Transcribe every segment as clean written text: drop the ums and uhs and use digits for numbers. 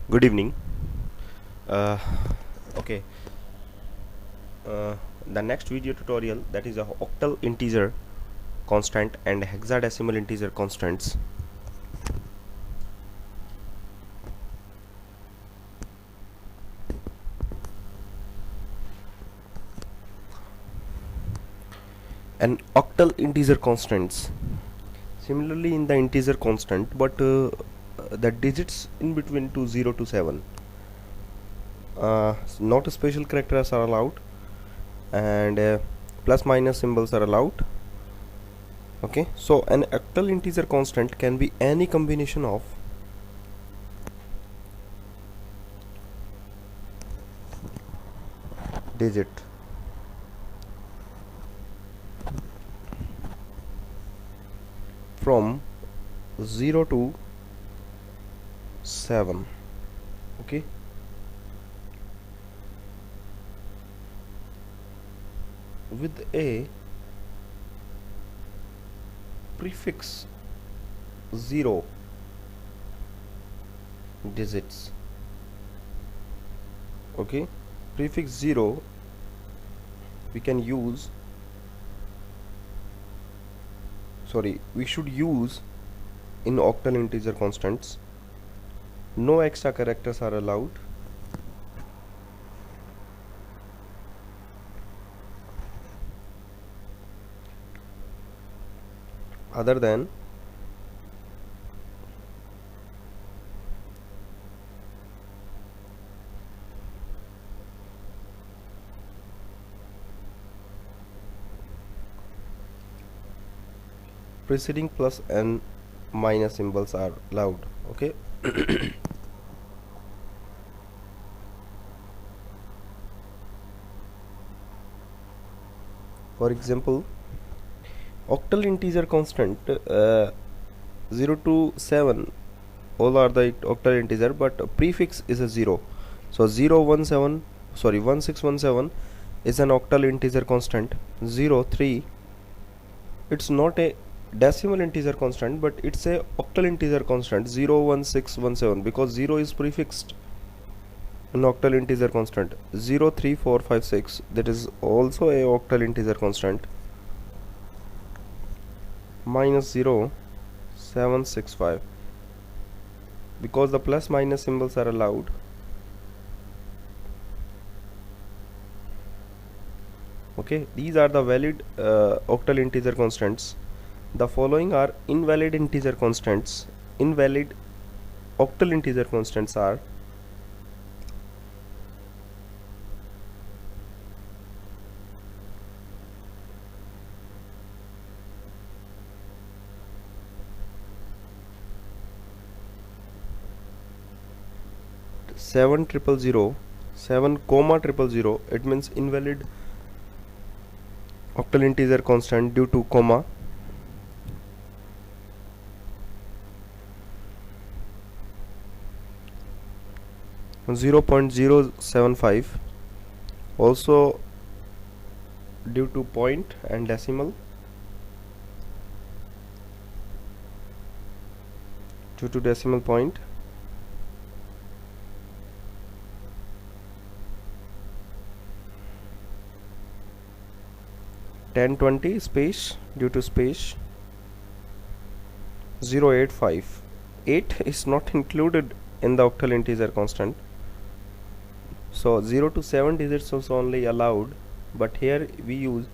Good evening. Uh, okay, the next video tutorial, that is a octal integer constant and hexadecimal integer constants. And octal integer constants. Similarly, in the integer constant, but the digits in between to 0 to 7. Not special characters are allowed, and plus minus symbols are allowed. Okay, so an octal integer constant can be any combination of digit from 0 to 7. Okay, with a prefix 0 digits. Okay, prefix 0 we can use, we should use in octal integer constants. No extra characters are allowed. Other than preceding plus and minus symbols are allowed. Okay. For example, octal integer constant 0 to 7 all are the octal integer, but prefix is a 0. So 1617 is an octal integer constant. 03, it's not a decimal integer constant, but it's a octal integer constant. 01617, because 0 is prefixed an octal integer constant. 03456, that is also a octal integer constant. Minus 0765, because the plus minus symbols are allowed. Okay, these are the valid octal integer constants. The following are invalid integer constants. Invalid octal integer constants are 7 comma triple zero. It means invalid octal integer constant due to comma. 0.075, also due to point and decimal. Due to decimal point. 1020 space due to space. 085. 8 is not included in the octal integer constant, so 0 to 7 digits is only allowed, but here we use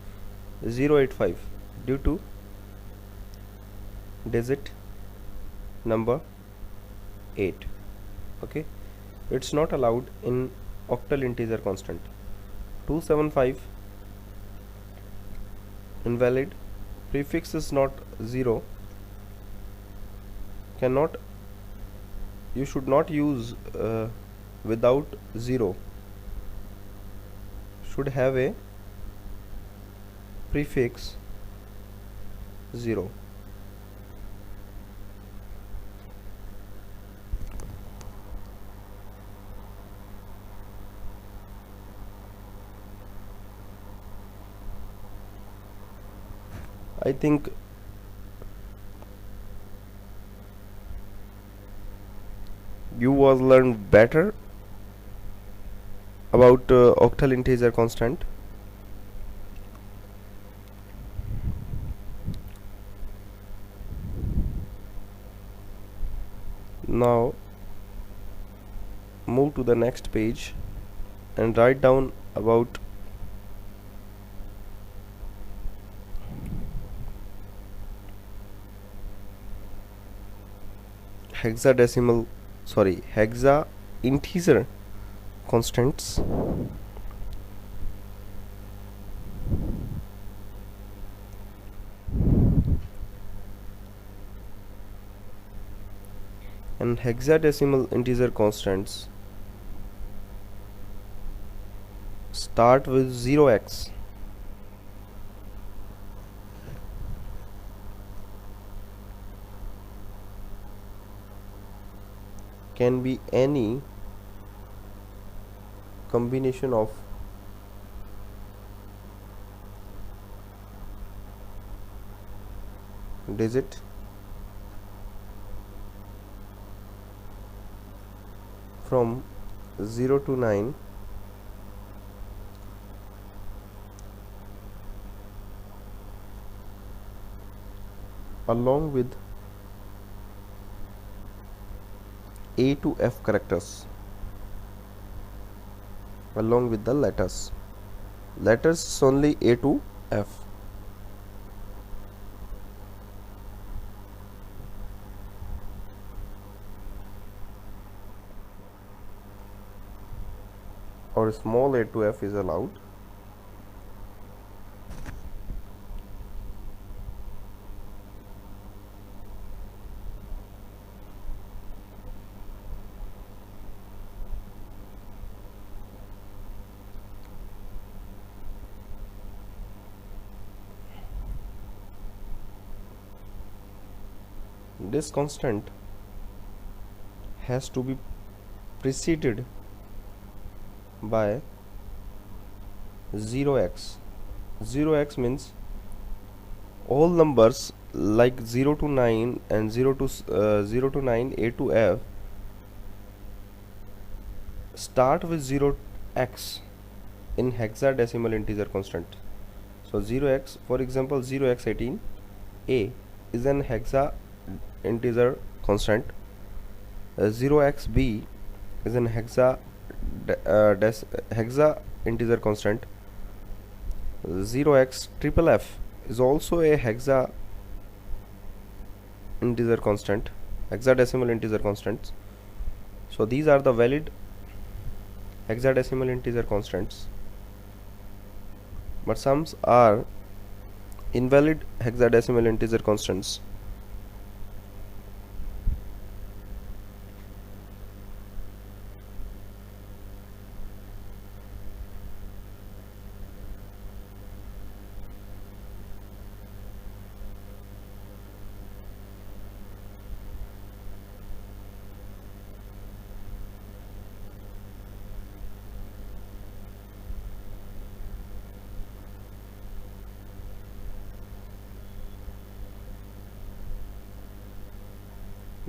085 due to digit number 8. Okay, it's not allowed in octal integer constant. 275, invalid, prefix is not 0, cannot, you should not use without 0, should have a prefix 0. I think you was learn better about octal integer constant. Now move to the next page and write down about hexa integer constants. And hexadecimal integer constants start with 0x. Can be any combination of digit from 0 to 9 along with A to F characters, along with the letters only A to F. Or small A to F is allowed. This constant has to be preceded by 0x. 0x means all numbers like 0 to 9 and 0 to 9 A to F start with 0x in hexadecimal integer constant. So 0x, for example, 0x18 A is an hexa integer constant. 0xb is an hexa integer constant. 0x triple F is also a hexa integer constant, hexadecimal integer constants. So these are the valid hexadecimal integer constants, but some are invalid hexadecimal integer constants.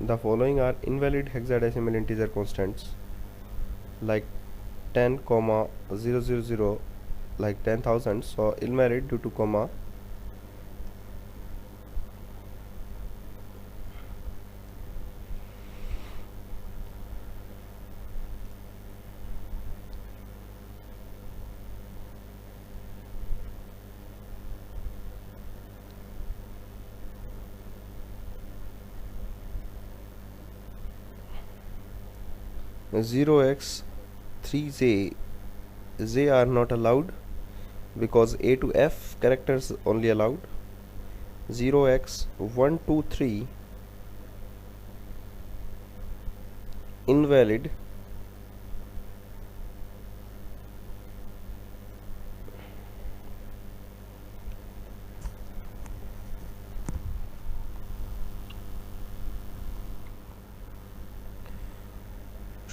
The following are invalid hexadecimal integer constants, like 10,000, like 10,000. So invalid due to comma. Zero x 3j are not allowed because A to F characters only allowed. 0x 1 2 3 invalid.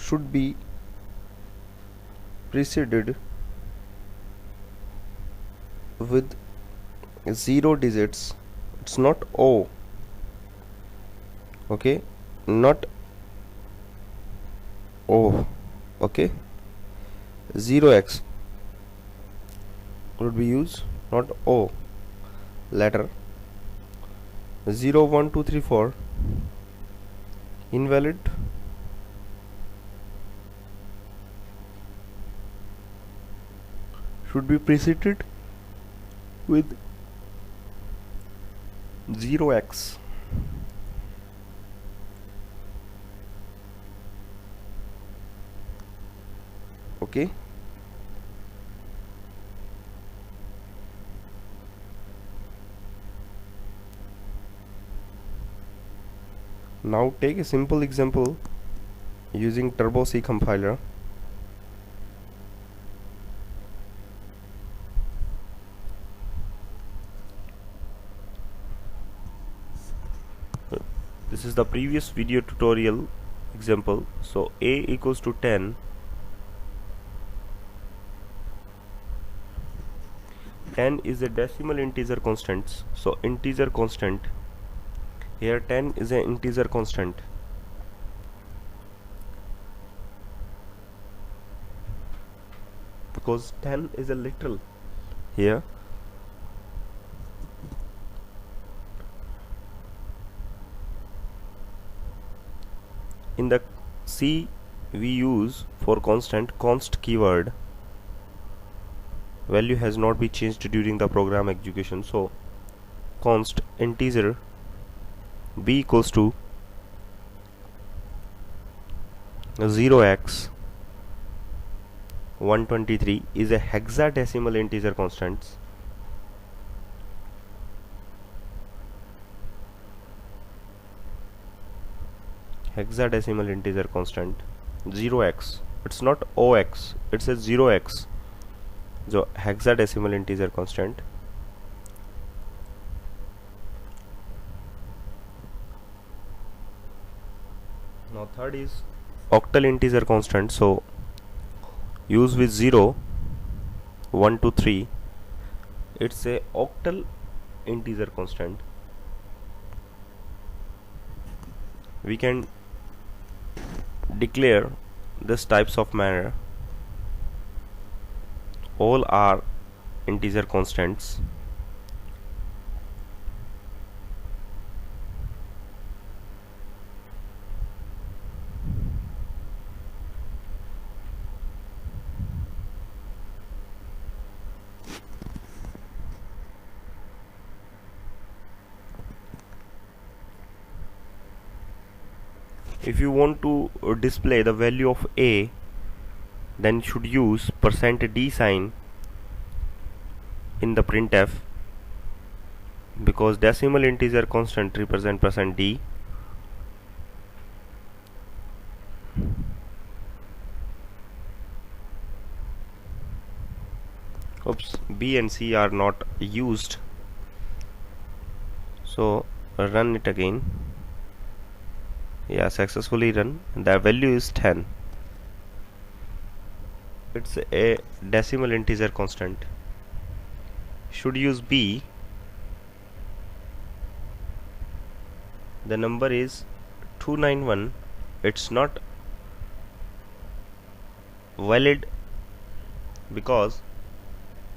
Should be preceded with 0 digits. It's not O, okay, not O. Okay, 0x would be used, not O. Letter 0 1 2 3 4 invalid. Should be preceded with 0x. Okay, now take a simple example using Turbo C compiler. This is the previous video tutorial example. So a equals to 10. 10 is a decimal integer constant. So integer constant. Here 10 is an integer constant. Because 10 is a literal here. In the C we use for constant const keyword. Value has not been changed during the program execution. So const integer b equals to 0x 123 is a hexadecimal integer constant. Hexadecimal integer constant 0x. It's not ox, it's a 0x. So hexadecimal integer constant. Now third is octal integer constant. So use with 0 1 2 3. It's a octal integer constant. We can declare this types of manner. All are integer constants. If you want to display the value of a, then should use %d sign in the printf, because decimal integer constant represent %d. Oops, b and c are not used, so run it again. Yeah, successfully run. The value is 10. It's a decimal integer constant. Should use b. The number is 291. It's not valid because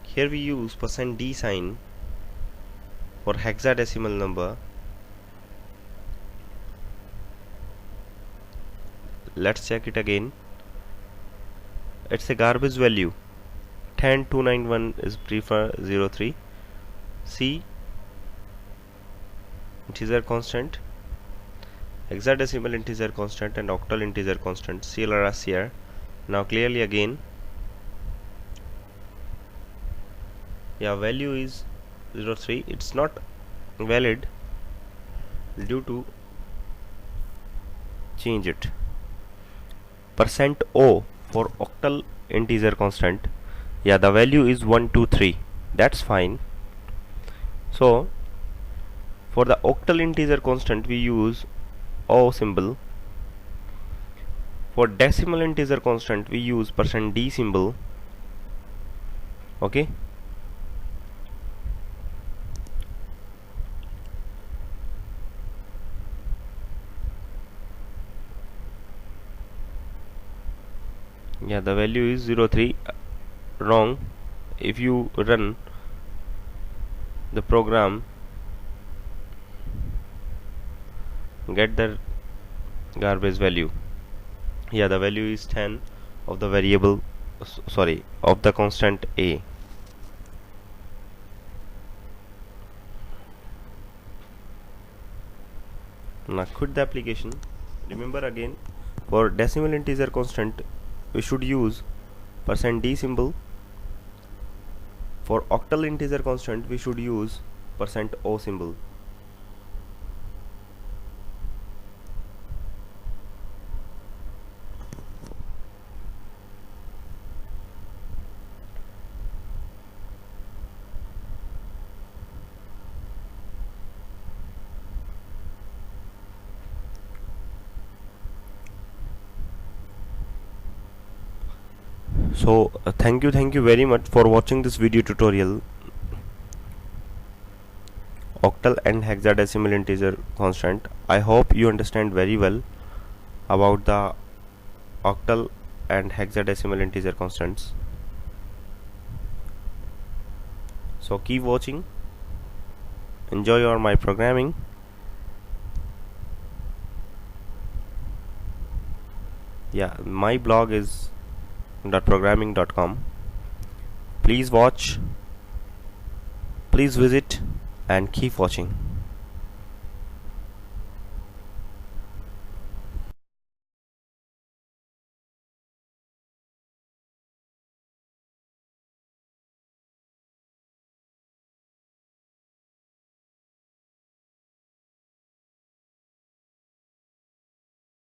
here we use %d sign for hexadecimal number. Let's check it again. It's a garbage value. 10291 is prefer 03. C integer constant, hexadecimal integer constant and octal integer constant. CLR here. Now clearly again. Yeah, value is 03. It's not valid due to change it. %O for octal integer constant. Yeah, the value is 123. That's fine. So for the octal integer constant we use O symbol. For decimal integer constant we use %d symbol. Okay. Yeah, the value is 03. Wrong. If you run the program, get the garbage value. Yeah, the value is 10 of the variable, sorry, of the constant a. Now quit the application. Remember again, for decimal integer constant we should use %d symbol. For octal integer constant we should use %o symbol. So thank you very much for watching this video tutorial, octal and hexadecimal integer constant. I hope you understand very well about the octal and hexadecimal integer constants. So keep watching, enjoy your my programming. Yeah, my blog is .programming.com. Please watch, please visit and keep watching.